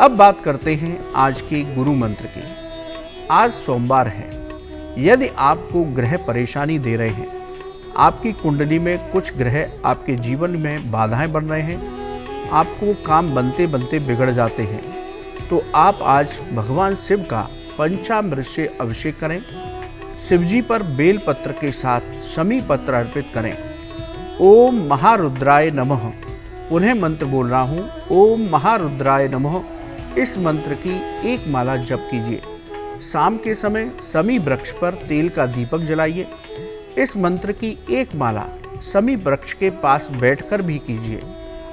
अब बात करते हैं आज के गुरु मंत्र की। आज सोमवार है। यदि आपको ग्रह परेशानी दे रहे हैं, आपकी कुंडली में कुछ ग्रह आपके जीवन में बाधाएं बन रहे हैं, आपको काम बनते बनते बिगड़ जाते हैं, तो आप आज भगवान शिव का पंचामृत से अभिषेक करें। शिवजी पर बेल पत्र के साथ शमी पत्र अर्पित करें। ओम महारुद्राय नमः। उन्हें मंत्र बोल रहा हूँ, ओम महारुद्राय नमः। इस मंत्र की एक माला जप कीजिए। शाम के समय शमी वृक्ष पर तेल का दीपक जलाइए। इस मंत्र की एक माला शमी वृक्ष के पास बैठकर भी कीजिए।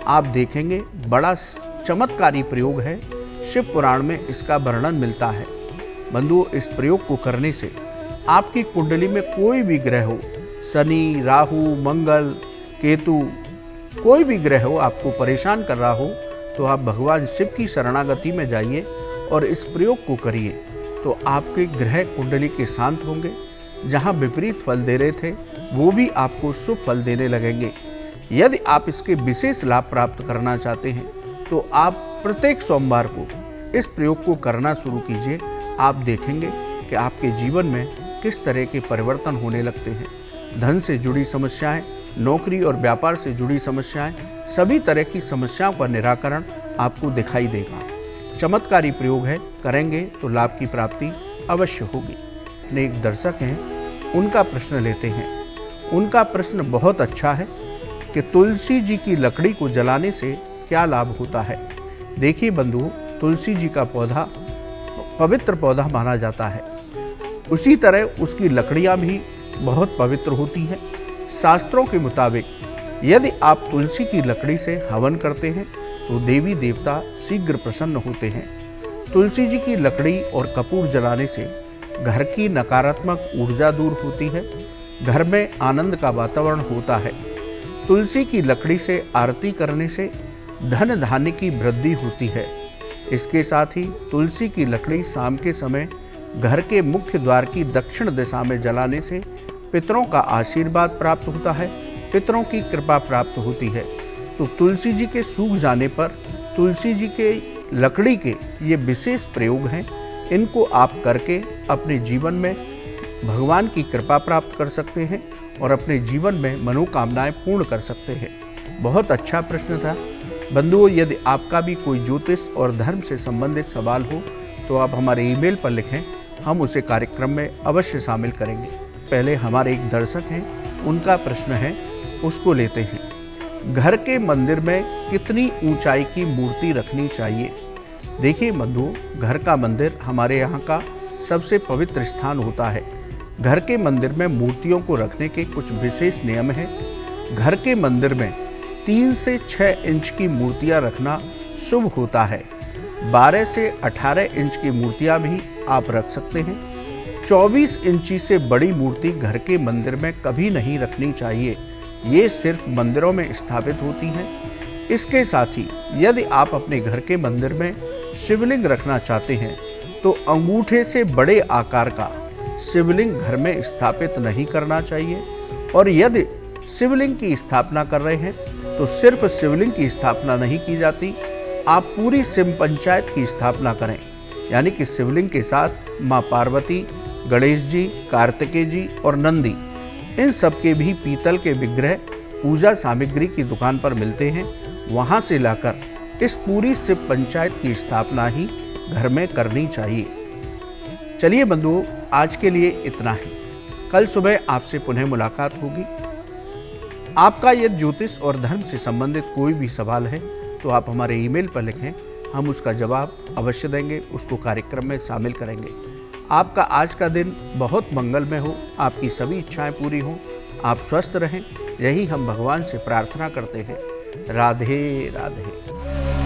आप देखेंगे बड़ा चमत्कारी प्रयोग है। शिव पुराण में इसका वर्णन मिलता है। बंधुओं, इस प्रयोग को करने से आपकी कुंडली में कोई भी ग्रह हो, शनि, राहु, मंगल, केतु, कोई भी ग्रह हो आपको परेशान कर रहा हो, तो आप भगवान शिव की शरणागति में जाइए और इस प्रयोग को करिए, तो आपके ग्रह कुंडली के शांत होंगे। जहां विपरीत फल दे रहे थे वो भी आपको शुभ फल देने लगेंगे। यदि आप इसके विशेष लाभ प्राप्त करना चाहते हैं तो आप प्रत्येक सोमवार को इस प्रयोग को करना शुरू कीजिए। आप देखेंगे कि आपके जीवन में किस तरह के परिवर्तन होने लगते हैं। धन से जुड़ी समस्याएं, नौकरी और व्यापार से जुड़ी समस्याएं, सभी तरह की समस्याओं का निराकरण आपको दिखाई देगा। चमत्कारी प्रयोग है, करेंगे तो लाभ की प्राप्ति अवश्य होगी। अपने एक दर्शक हैं, उनका प्रश्न लेते हैं। उनका प्रश्न बहुत अच्छा है कि तुलसी जी की लकड़ी को जलाने से क्या लाभ होता है। देखिए बंधुओं, तुलसी जी का पौधा पवित्र पौधा माना जाता है। उसी तरह उसकी लकड़ियाँ भी बहुत पवित्र होती हैं। शास्त्रों के मुताबिक यदि आप तुलसी की लकड़ी से हवन करते हैं तो देवी देवता शीघ्र प्रसन्न होते हैं। तुलसी जी की लकड़ी और कपूर जलाने से घर की नकारात्मक ऊर्जा दूर होती है, घर में आनंद का वातावरण होता है। तुलसी की लकड़ी से आरती करने से धन धान्य की वृद्धि होती है। इसके साथ ही तुलसी की लकड़ी शाम के समय घर के मुख्य द्वार की दक्षिण दिशा में जलाने से पितरों का आशीर्वाद प्राप्त होता है, पितरों की कृपा प्राप्त होती है। तो तुलसी जी के सूख जाने पर तुलसी जी के लकड़ी के ये विशेष प्रयोग हैं। इनको आप करके अपने जीवन में भगवान की कृपा प्राप्त कर सकते हैं और अपने जीवन में मनोकामनाएं पूर्ण कर सकते हैं। बहुत अच्छा प्रश्न था बंधुओं। यदि आपका भी कोई ज्योतिष और धर्म से संबंधित सवाल हो तो आप हमारे ईमेल पर लिखें, हम उसे कार्यक्रम में अवश्य शामिल करेंगे। पहले हमारे एक दर्शक हैं, उनका प्रश्न है, उसको लेते हैं। घर के मंदिर में कितनी ऊंचाई की मूर्ति रखनी चाहिए। देखिए बंधुओं, घर का मंदिर हमारे यहाँ का सबसे पवित्र स्थान होता है। घर के मंदिर में मूर्तियों को रखने के कुछ विशेष नियम हैं। घर के मंदिर में 3 से 6 इंच की मूर्तियाँ रखना शुभ होता है। 12 से 18 इंच की मूर्तियाँ भी आप रख सकते हैं। 24 इंची से बड़ी मूर्ति घर के मंदिर में कभी नहीं रखनी चाहिए। ये सिर्फ मंदिरों में स्थापित होती हैं। इसके साथ ही यदि आप अपने घर के मंदिर में शिवलिंग रखना चाहते हैं तो अंगूठे से बड़े आकार का शिवलिंग घर में स्थापित नहीं करना चाहिए। और यदि शिवलिंग की स्थापना कर रहे हैं तो सिर्फ शिवलिंग की स्थापना नहीं की जाती, आप पूरी शिव पंचायत की स्थापना करें। यानी कि शिवलिंग के साथ माँ पार्वती, गणेश जी, कार्तिकेय जी और नंदी, इन सब के भी पीतल के विग्रह पूजा सामग्री की दुकान पर मिलते हैं। वहाँ से लाकर इस पूरी शिव पंचायत की स्थापना ही घर में करनी चाहिए। चलिए बंधुओं, आज के लिए इतना ही। कल सुबह आपसे पुनः मुलाकात होगी। आपका यदि ज्योतिष और धर्म से संबंधित कोई भी सवाल है तो आप हमारे ईमेल पर लिखें, हम उसका जवाब अवश्य देंगे, उसको कार्यक्रम में शामिल करेंगे। आपका आज का दिन बहुत मंगलमय हो, आपकी सभी इच्छाएं पूरी हों, आप स्वस्थ रहें, यही हम भगवान से प्रार्थना करते हैं। राधे राधे।